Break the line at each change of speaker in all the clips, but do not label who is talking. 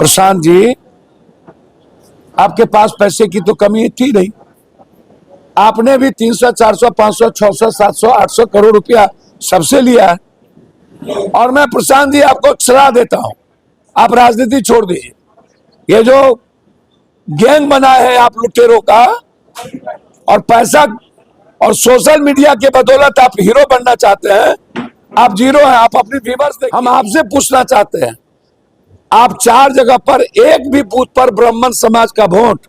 प्रशांत जी, आपके पास पैसे की तो कमी थी नहीं। आपने भी 300, 400, 500, 600, 700, 800 करोड़ रुपया सबसे लिया है। और मैं प्रशांत जी आपको सलाह देता हूं, आप राजनीति छोड़ दीजिए। ये जो गैंग बना है आप लुटेरों का, और पैसा और सोशल मीडिया के बदौलत आप हीरो बनना चाहते हैं, आप जीरो हैं। आप अपनी व्यूअर्स देखिए। हम आपसे पूछना चाहते हैं, आप 4 जगह पर एक भी बूथ पर ब्राह्मण समाज का वोट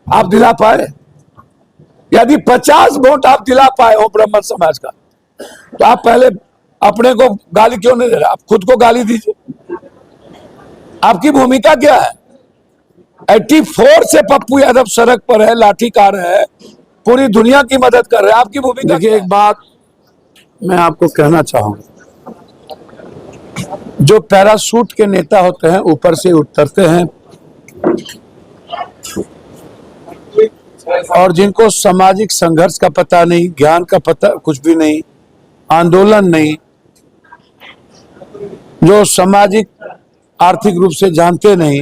आप दिला पाए? यदि 50 वोट आप दिला पाए हो ब्राह्मण समाज का, तो आप पहले अपने को गाली क्यों नहीं दे रहे? आप खुद को गाली दीजिए। आपकी भूमिका क्या है? 84 से पप्पू यादव सड़क पर है, लाठी कार है, पूरी दुनिया की मदद कर रहे हैं। आपकी भूमिका देखिए। एक बात मैं आपको कहना चाहूंगा, जो पैराशूट के नेता होते हैं, ऊपर से उतरते हैं, और जिनको सामाजिक संघर्ष का पता नहीं, ज्ञान का पता कुछ भी नहीं, आंदोलन नहीं, जो सामाजिक आर्थिक रूप से जानते नहीं,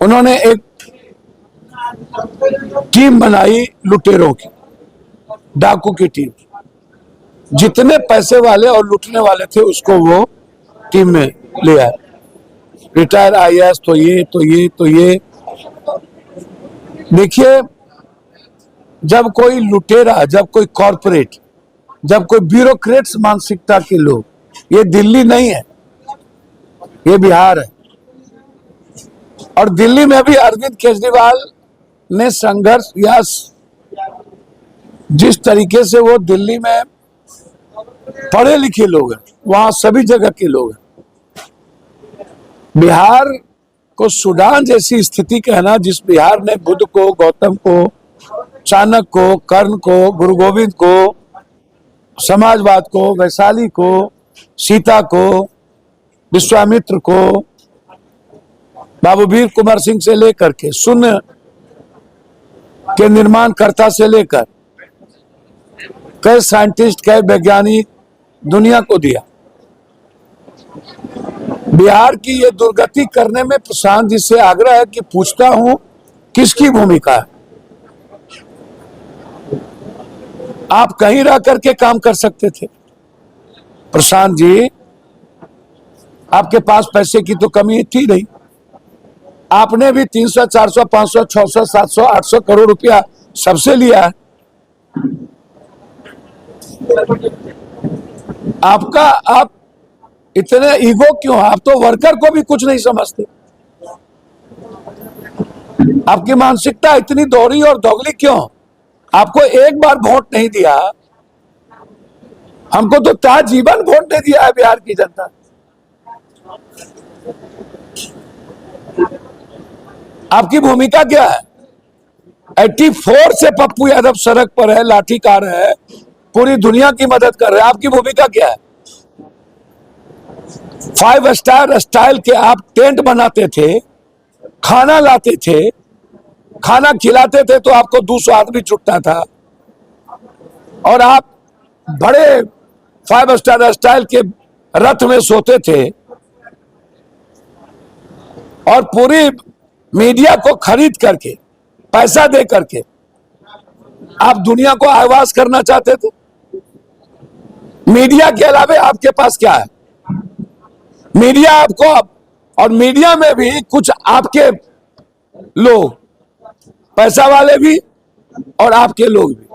उन्होंने एक टीम बनाई लुटेरों की, डाकू की टीम। जितने पैसे वाले और लूटने वाले थे उसको वो टीम में ले आए। रिटायर आईएएस तो ये। देखिए, जब कोई लुटेरा, जब कोई कॉरपोरेट, जब कोई ब्यूरोक्रेट्स मानसिकता के लोग, ये दिल्ली नहीं है, ये बिहार है। और दिल्ली में भी अरविंद केजरीवाल ने संघर्ष, या जिस तरीके से वो दिल्ली में पढ़े लिखे लोग हैं, वहां सभी जगह के लोग हैं। बिहार को सूडान जैसी स्थिति कहना, जिस बिहार ने बुद्ध को, गौतम को, चाणक्य को, कर्ण को, गुरु गोविंद को, समाजवाद को, वैशाली को, सीता को, विश्वामित्र को, बाबू वीर कुंवर सिंह से लेकर के शून्य के निर्माणकर्ता से लेकर कई साइंटिस्ट, कई वैज्ञानिक दुनिया को दिया। बिहार की ये दुर्गति करने में प्रशांत जी से आग्रह है कि पूछता हूं, किसकी भूमिका है? आप कहीं रह करके काम कर सकते थे। प्रशांत जी, आपके पास पैसे की तो कमी थी नहीं। आपने भी 300, 400, 500, 600, 700, 800 करोड़ रुपया सबसे लिया है। आप इतने ईगो क्यों? आप तो वर्कर को भी कुछ नहीं समझते। आपकी मानसिकता इतनी दोहरी और दोगली क्यों? आपको एक बार वोट नहीं दिया, हमको तो ताजीवन वोट नहीं दिया है बिहार की जनता। आपकी भूमिका क्या है? 84 से पप्पू यादव सड़क पर है, लाठी कार है, पूरी दुनिया की मदद कर रहे हैं। आपकी भूमिका क्या है? 5 स्टार स्टाइल के आप टेंट बनाते थे, खाना लाते थे, खाना खिलाते थे तो आपको 200 आदमी छुटता था, और आप बड़े 5 स्टार स्टाइल के रथ में सोते थे, और पूरी मीडिया को खरीद करके, पैसा दे करके आप दुनिया को आवाज करना चाहते थे। मीडिया के अलावा आपके पास क्या है? मीडिया आपको, और मीडिया में भी कुछ आपके लोग, पैसा वाले भी और आपके लोग भी।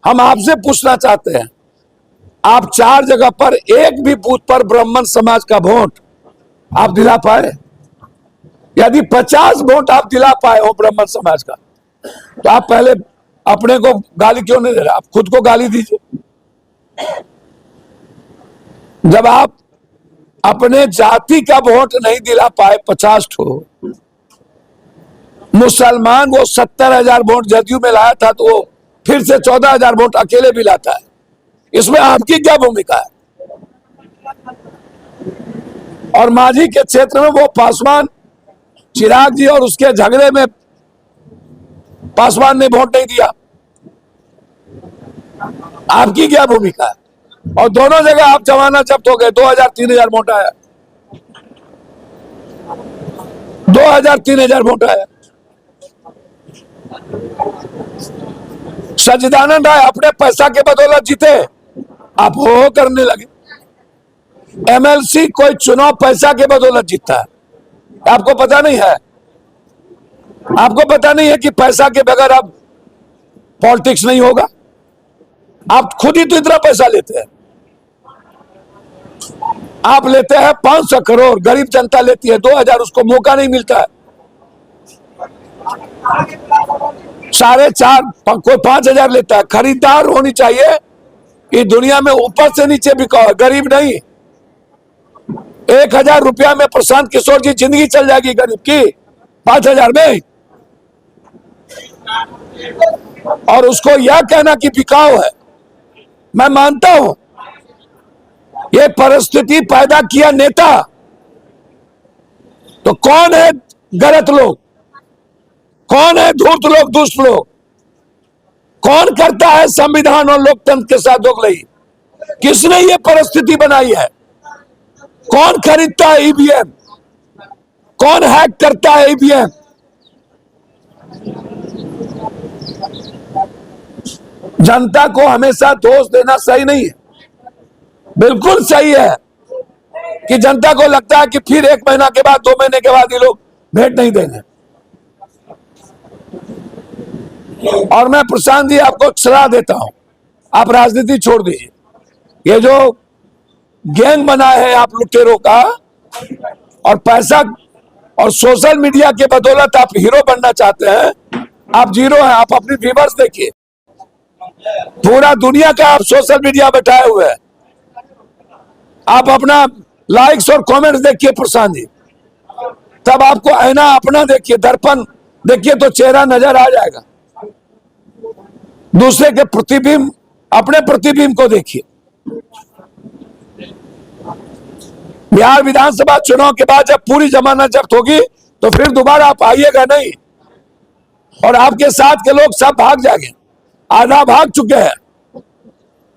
हम आपसे पूछना चाहते हैं, आप 4 जगह पर एक भी बूथ पर ब्राह्मण समाज का वोट आप दिला पाए? यदि 50 वोट आप दिला पाए हो ब्राह्मण समाज का, तो आप पहले अपने को गाली क्यों नहीं दे रहे? आप खुद को गाली दीजिए। जब आप अपने जाति का वोट नहीं दिला पाए 50 ठो, मुसलमान वो 70,000 वोट जदयू में लाया था, तो वो फिर से 14,000 वोट अकेले भी लाता है। इसमें आपकी क्या भूमिका है? और मांझी के क्षेत्र में वो पासवान, चिराग जी और उसके झगड़े में पासवान ने वोट नहीं दिया। आपकी क्या भूमिका है? और दोनों जगह आप जमाना जब्त हो गए, 2,000 3,000 वोट आया। 2,000-3,000 वोट आया। सच्चिदानंद राय अपने पैसा के बदौलत जीते, आप हो करने लगे। एमएलसी कोई चुनाव पैसा के बदौलत जीतता है, आपको पता नहीं है? आपको पता नहीं है कि पैसा के बगैर अब पॉलिटिक्स नहीं होगा? आप खुद ही तो इतना पैसा लेते हैं। आप लेते हैं 500 करोड़, गरीब जनता लेती है 2,000, उसको मौका नहीं मिलता है। 4.5 कोई 5,000 लेता है। खरीदार होनी चाहिए इस दुनिया में, ऊपर से नीचे बिकाओ, गरीब नहीं। 1,000 रुपया में प्रशांत किशोर जी जिंदगी चल जाएगी गरीब की, 5,000 में। और उसको यह कहना कि बिकाऊ है, मैं मानता हूं ये परिस्थिति पैदा किया नेता। तो कौन है गलत लोग, कौन है धूर्त लोग, दुष्ट लोग? कौन करता है संविधान और लोकतंत्र के साथ दोगलई? किसने ये परिस्थिति बनाई है? कौन खरीदता है ईवीएम? कौन हैक करता है ईवीएम? जनता को हमेशा दोष देना सही नहीं है। बिल्कुल सही है कि जनता को लगता है कि फिर 1 महीना के बाद, 2 महीने के बाद ये लोग भेंट नहीं देंगे। और मैं प्रशांत जी आपको सलाह देता हूं, आप राजनीति छोड़ दीजिए। ये जो गैंग बना है आप लुटेरों का, और पैसा और सोशल मीडिया के बदौलत आप हीरो बनना चाहते हैं, आप जीरो हैं। आप अपनी व्यूअर्स देखिए, पूरा दुनिया का आप सोशल मीडिया बैठाए हुए हैं। आप अपना लाइक्स और कमेंट्स देखिए प्रशांत जी, तब आपको आईना अपना देखिए, दर्पण देखिए तो चेहरा नजर आ जाएगा। दूसरे के प्रतिबिंब, अपने प्रतिबिंब को देखिए। बिहार विधानसभा चुनाव के बाद जब पूरी जमानत जब्त होगी तो फिर दोबारा आप आइएगा नहीं, और आपके साथ के लोग सब भाग जाएंगे। आधा भाग चुके हैं,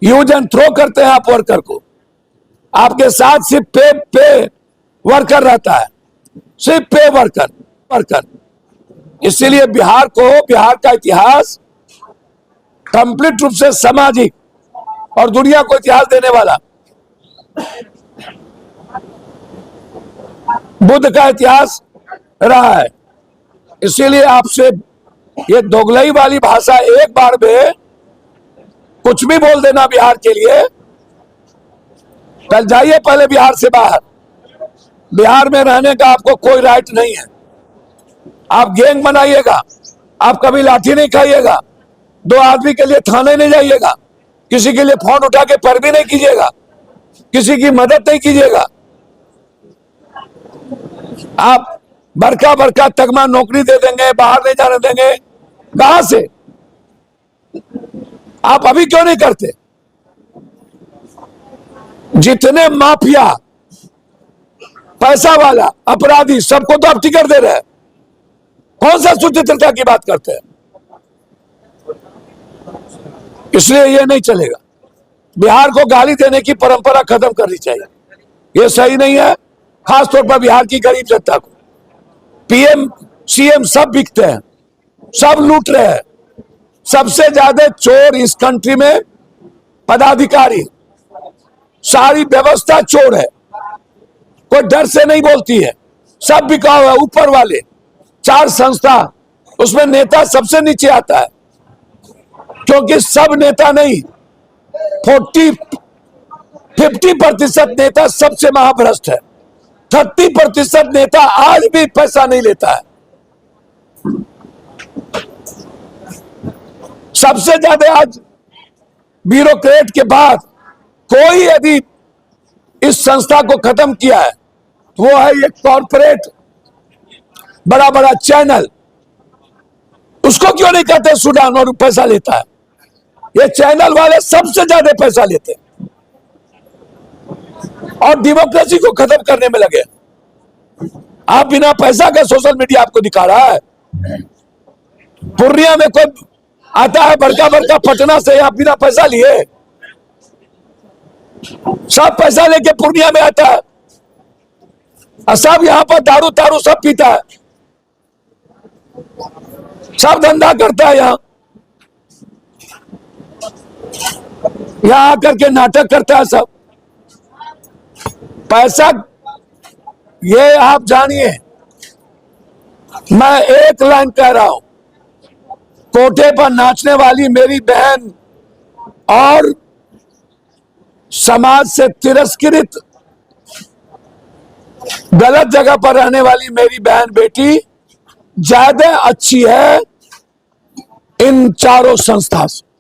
यूज एंड थ्रो करते हैं आप वर्कर को। आपके साथ सिर्फ पे वर्कर रहता है, सिर्फ पे वर्कर। इसीलिए बिहार को, बिहार का इतिहास कंप्लीट रूप से सामाजिक और दुनिया को इतिहास देने वाला, बुद्ध का इतिहास रहा है। इसीलिए आपसे ये दोगलई वाली भाषा, एक बार में कुछ भी बोल देना बिहार के लिए, कल जाइए पहले बिहार से बाहर। बिहार में रहने का आपको कोई राइट नहीं है। आप गैंग बनाइएगा, आप कभी लाठी नहीं खाइएगा, 2 आदमी के लिए थाने नहीं जाइएगा, किसी के लिए फोन उठा के पैरवी नहीं कीजिएगा, किसी की मदद नहीं कीजिएगा। आप बड़का तगमा नौकरी दे देंगे, बाहर नहीं जाने देंगे, कहां से? आप अभी क्यों नहीं करते? जितने माफिया, पैसा वाला, अपराधी, सबको तो आप टिकट दे रहे हैं। कौन सा सुचित्रता की बात करते हैं? इसलिए ये नहीं चलेगा। बिहार को गाली देने की परंपरा खत्म करनी चाहिए, ये सही नहीं है। खासतौर पर बिहार की गरीब जनता को पीएम सीएम सब बिकते हैं, सब लूट रहे हैं। सबसे ज्यादा चोर इस कंट्री में पदाधिकारी, सारी व्यवस्था चोर है, कोई डर से नहीं बोलती है, सब बिकाऊ है। ऊपर वाले 4 संस्था, उसमें नेता सबसे नीचे आता है, क्योंकि सब नेता नहीं, 50% नेता सबसे महाभ्रष्ट है। 30% नेता आज भी पैसा नहीं लेता है। सबसे ज्यादा आज ब्यूरोक्रेट के बाद कोई यदि इस संस्था को खत्म किया है तो वो है ये कॉर्पोरेट बड़ा चैनल। उसको क्यों नहीं कहते सूडान, और पैसा लेता है? ये चैनल वाले सबसे ज्यादा पैसा लेते हैं और डेमोक्रेसी को खत्म करने में लगे। आप बिना पैसा का सोशल मीडिया आपको दिखा रहा है। पूर्णिया में कोई आता है बड़का पटना से, आप बिना पैसा लिए, सब पैसा लेके पूर्णिया में आता है। और सब यहां पर दारू तारू सब पीता है, सब धंधा करता है, यहां आकर के नाटक करता है सब। पैसा, ये आप जानिए, मैं एक लाइन कह रहा हूं, कोठे पर नाचने वाली मेरी बहन और समाज से तिरस्कृत गलत जगह पर रहने वाली मेरी बहन बेटी ज्यादा अच्छी है इन चारों संस्था से।